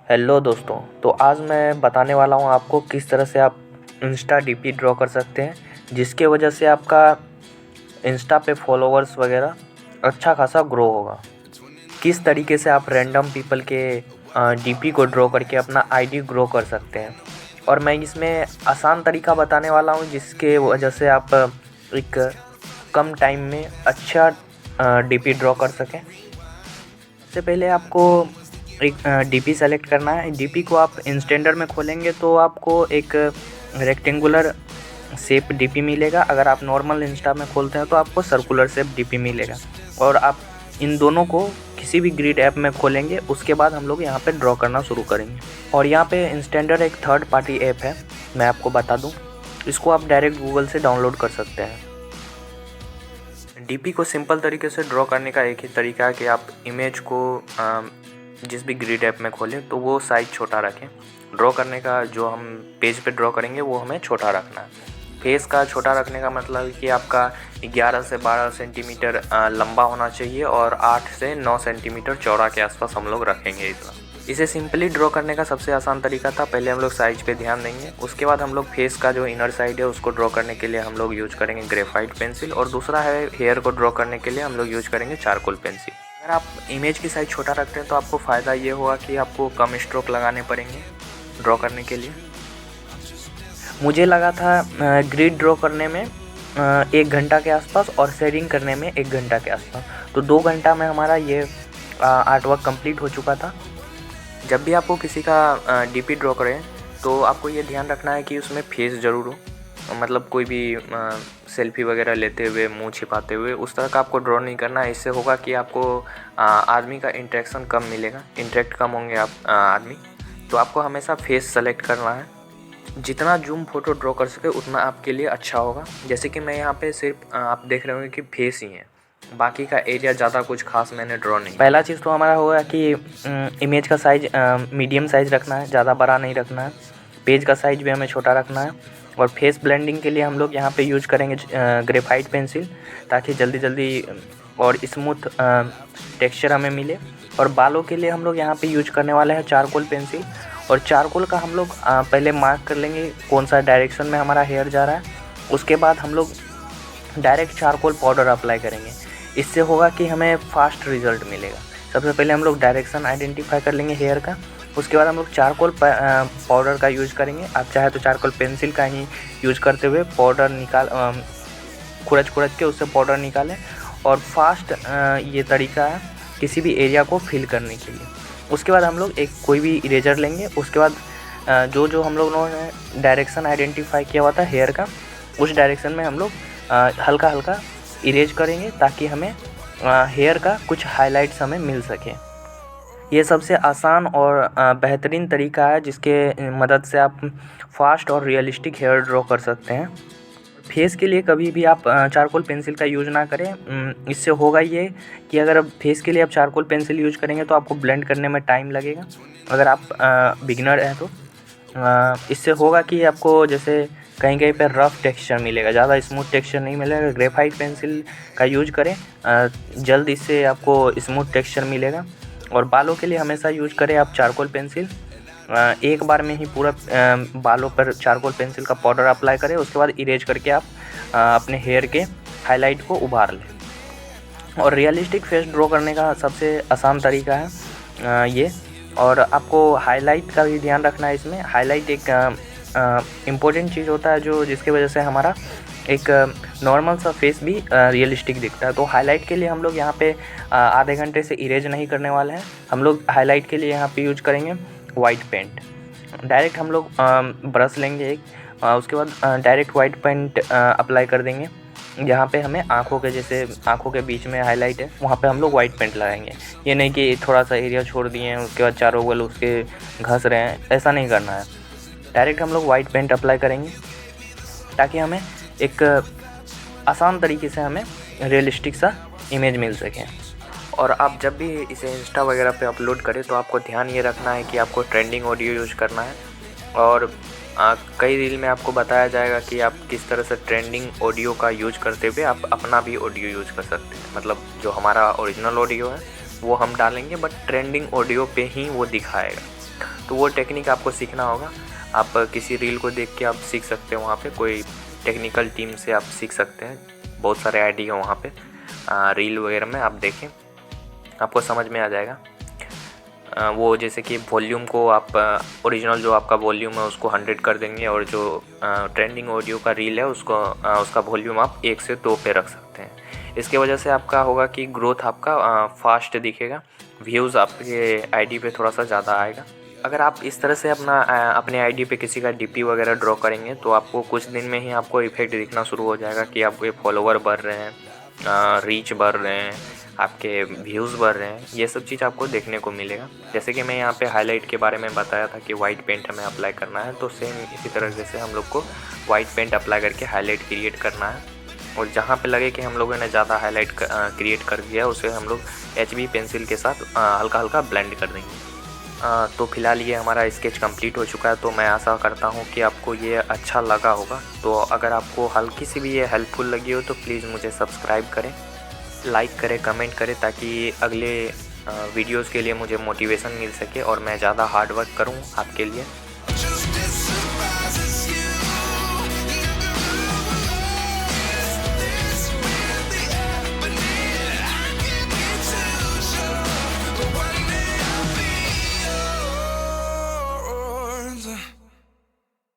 Hello दोस्तों। तो आज मैं बताने वाला हूँ आपको किस तरह से आप इंस्टा डीपी ड्रॉ कर सकते हैं, जिसके वजह से आपका इंस्टा पे फॉलोअर्स वगैरह अच्छा खासा ग्रो होगा। किस तरीके से आप रैंडम पीपल के डीपी को ड्रॉ करके अपना आईडी ग्रो कर सकते हैं, और मैं इसमें आसान तरीका बताने वाला हूँ जिसके वजह से आप एक कम टाइम में अच्छा डीपी ड्रॉ कर सकें। सबसे पहले आपको एक डीपी सेलेक्ट करना है। डीपी को आप इंस्टेंडर में खोलेंगे तो आपको एक रेक्टेंगुलर शेप डीपी मिलेगा। अगर आप नॉर्मल इंस्टा में खोलते हैं तो आपको सर्कुलर शेप डीपी मिलेगा। और आप इन दोनों को किसी भी ग्रिड ऐप में खोलेंगे, उसके बाद हम लोग यहाँ पे ड्रॉ करना शुरू करेंगे। और यहाँ पे इंस्टेंडर एक थर्ड पार्टी ऐप है, मैं आपको बता दूँ। इसको आप डायरेक्ट गूगल से डाउनलोड कर सकते हैं। डीपी को सिंपल तरीके से ड्रॉ करने का एक ही तरीका है कि आप इमेज को जिस भी ग्रिड ऐप में खोलें तो वो साइज़ छोटा रखें। ड्रॉ करने का जो हम पेज पे ड्रॉ करेंगे वो हमें छोटा रखना है। फेस का छोटा रखने का मतलब कि आपका 11 से 12 सेंटीमीटर लंबा होना चाहिए और 8 से 9 सेंटीमीटर चौड़ा के आसपास हम लोग रखेंगे इतना। इसे सिंपली ड्रॉ करने का सबसे आसान तरीका था। पहले हम लोग साइज पे ध्यान देंगे, उसके बाद हम लोग फेस का जो इनर साइड है उसको ड्रॉ करने के लिए हम लोग यूज करेंगे ग्रेफाइट पेंसिल, और दूसरा है हेयर को ड्रॉ करने के लिए हम लोग यूज करेंगे चारकोल पेंसिल। अगर आप इमेज की साइज छोटा रखते हैं तो आपको फ़ायदा ये होगा कि आपको कम स्ट्रोक लगाने पड़ेंगे ड्रॉ करने के लिए। मुझे लगा था ग्रिड ड्रॉ करने में 1 घंटा के आसपास और शेडिंग करने में 1 घंटा के आसपास, तो 2 घंटा में हमारा ये आर्ट वर्क कंप्लीट हो चुका था। जब भी आपको किसी का डीपी ड्रॉ करें तो आपको ये ध्यान रखना है कि उसमें फेस ज़रूर हो। मतलब कोई भी सेल्फी वगैरह लेते हुए, मुंह छिपाते हुए उस तरह का आपको ड्रॉ नहीं करना है। इससे होगा कि आपको आदमी का इंटरेक्शन कम मिलेगा, इंटरेक्ट कम होंगे आप आदमी। तो आपको हमेशा फेस सेलेक्ट करना है। जितना जूम फोटो ड्रॉ कर सके उतना आपके लिए अच्छा होगा। जैसे कि मैं यहाँ पे सिर्फ आप देख रहे होंगे कि फेस ही है, बाकी का एरिया ज़्यादा कुछ खास मैंने ड्रॉ नहीं। पहला चीज़ तो हमारा होगा कि इमेज का साइज़ मीडियम साइज़ रखना है, ज़्यादा बड़ा नहीं रखना है। पेज का साइज़ भी हमें छोटा रखना है। और फेस ब्लेंडिंग के लिए हम लोग यहाँ पे यूज करेंगे ग्रेफाइट पेंसिल, ताकि जल्दी जल्दी और स्मूथ टेक्सचर हमें मिले। और बालों के लिए हम लोग यहाँ पे यूज करने वाले हैं चारकोल पेंसिल। और चारकोल का हम लोग पहले मार्क कर लेंगे कौन सा डायरेक्शन में हमारा हेयर जा रहा है। उसके बाद हम लोग डायरेक्ट चारकोल पाउडर अप्लाई करेंगे। इससे होगा कि हमें फास्ट रिज़ल्ट मिलेगा। सबसे पहले हम लोग डायरेक्शन आइडेंटिफाई कर लेंगे हेयर का, उसके बाद हम लोग चारकोल पाउडर का यूज़ करेंगे। आप चाहे तो चारकोल पेंसिल का ही यूज़ करते हुए पाउडर निकाल खुरच के उससे पाउडर निकालें। और फास्ट ये तरीका है किसी भी एरिया को फिल करने के लिए। उसके बाद हम लोग एक कोई भी इरेजर लेंगे। उसके बाद जो हम लोगों ने डायरेक्शन आइडेंटिफाई किया हुआ था हेयर का, उस डायरेक्शन में हम लोग हल्का हल्का इरेज करेंगे, ताकि हमें हेयर का कुछ हाइलाइट्स हमें मिल सके। ये सबसे आसान और बेहतरीन तरीका है जिसके मदद से आप फास्ट और रियलिस्टिक हेयर ड्रॉ कर सकते हैं। फेस के लिए कभी भी आप चारकोल पेंसिल का यूज़ ना करें। इससे होगा ये कि अगर फेस के लिए आप चारकोल पेंसिल यूज़ करेंगे तो आपको ब्लेंड करने में टाइम लगेगा, अगर आप बिगिनर हैं तो। इससे होगा कि आपको जैसे कहीं कहीं पे रफ़ टेक्सचर मिलेगा, ज़्यादा स्मूथ टेक्सचर नहीं मिलेगा। ग्रेफाइट पेंसिल का यूज करें, जल्द इससे आपको स्मूथ टेक्सचर मिलेगा। और बालों के लिए हमेशा यूज करें आप चारकोल पेंसिल। एक बार में ही पूरा बालों पर चारकोल पेंसिल का पाउडर अप्लाई करें, उसके बाद इरेज करके आप अपने हेयर के हाईलाइट को उभार लें। और रियलिस्टिक फेस ड्रॉ करने का सबसे आसान तरीका है ये। और आपको हाईलाइट का भी ध्यान रखना है। इसमें हाईलाइट एक इम्पोर्टेंट चीज़ होता है जो जिसकी वजह से हमारा एक नॉर्मल सा फेस भी रियलिस्टिक दिखता है। तो हाईलाइट के लिए हम लोग यहाँ पे आधे घंटे से इरेज नहीं करने वाले हैं। हम लोग हाईलाइट के लिए यहाँ पे यूज करेंगे वाइट पेंट। डायरेक्ट हम लोग ब्रश लेंगे एक, उसके बाद डायरेक्ट वाइट पेंट अप्लाई कर देंगे। जहाँ पे हमें आँखों के जैसे आँखों के बीच में हाईलाइट है, वहाँ पे हम लोग वाइट पेंट लगाएंगे। ये नहीं कि थोड़ा सा एरिया छोड़ दिए हैं उसके बाद चारों बगल उसके घस रहे हैं, ऐसा नहीं करना है। डायरेक्ट हम लोग वाइट पेंट अप्लाई करेंगे ताकि हमें एक आसान तरीके से हमें रियलिस्टिक सा इमेज मिल सके। और आप जब भी इसे इंस्टा वगैरह पे अपलोड करें तो आपको ध्यान ये रखना है कि आपको ट्रेंडिंग ऑडियो यूज़ करना है। और कई रील में आपको बताया जाएगा कि आप किस तरह से ट्रेंडिंग ऑडियो का यूज करते हुए आप अपना भी ऑडियो यूज़ कर सकते हैं। मतलब जो हमारा ओरिजिनल ऑडियो है वो हम डालेंगे, बट ट्रेंडिंग ऑडियो पे ही वो दिखाएगा। तो वो टेक्निक आपको सीखना होगा। आप किसी रील को देख के आप सीख सकते हो, वहाँ पे कोई टेक्निकल टीम से आप सीख सकते हैं। बहुत सारे आईडी है वहाँ पे, रील वगैरह में आप देखें, आपको समझ में आ जाएगा। वो जैसे कि वॉल्यूम को आप ओरिजिनल जो आपका वॉल्यूम है उसको 100 कर देंगे, और जो ट्रेंडिंग ऑडियो का रील है उसको उसका वॉल्यूम आप 1 से 2 पे रख सकते हैं। इसके वजह से आपका होगा कि ग्रोथ आपका फास्ट दिखेगा, व्यूज़ आपके आईडी पे थोड़ा सा ज़्यादा आएगा। अगर आप इस तरह से अपने आईडी पे किसी का डीपी वगैरह ड्रॉ करेंगे तो आपको कुछ दिन में ही आपको इफेक्ट दिखना शुरू हो जाएगा कि आपके फॉलोवर बढ़ रहे हैं, रीच बढ़ रहे हैं, आपके व्यूज़ बढ़ रहे हैं। ये सब चीज़ आपको देखने को मिलेगा। जैसे कि मैं यहाँ पे हाईलाइट के बारे में बताया था कि वाइट पेंट हमें अप्लाई करना है, तो सेम इसी तरह से हम लोग को वाइट पेंट अप्लाई करके हाईलाइट क्रिएट करना है। और जहाँ पे लगे कि हम लोगों ने ज़्यादा हाईलाइट क्रिएट कर दिया, उसे हम लोग HB पेंसिल के साथ हल्का हल्का ब्लेंड कर देंगे। तो फिलहाल ये हमारा स्केच कंप्लीट हो चुका है। तो मैं आशा करता हूँ कि आपको ये अच्छा लगा होगा। तो अगर आपको हल्की सी भी ये हेल्पफुल लगी हो तो प्लीज़ मुझे सब्सक्राइब करें, लाइक करें, कमेंट करें, ताकि अगले वीडियोज़ के लिए मुझे मोटिवेशन मिल सके और मैं ज़्यादा हार्ड वर्क करूँ आपके लिए।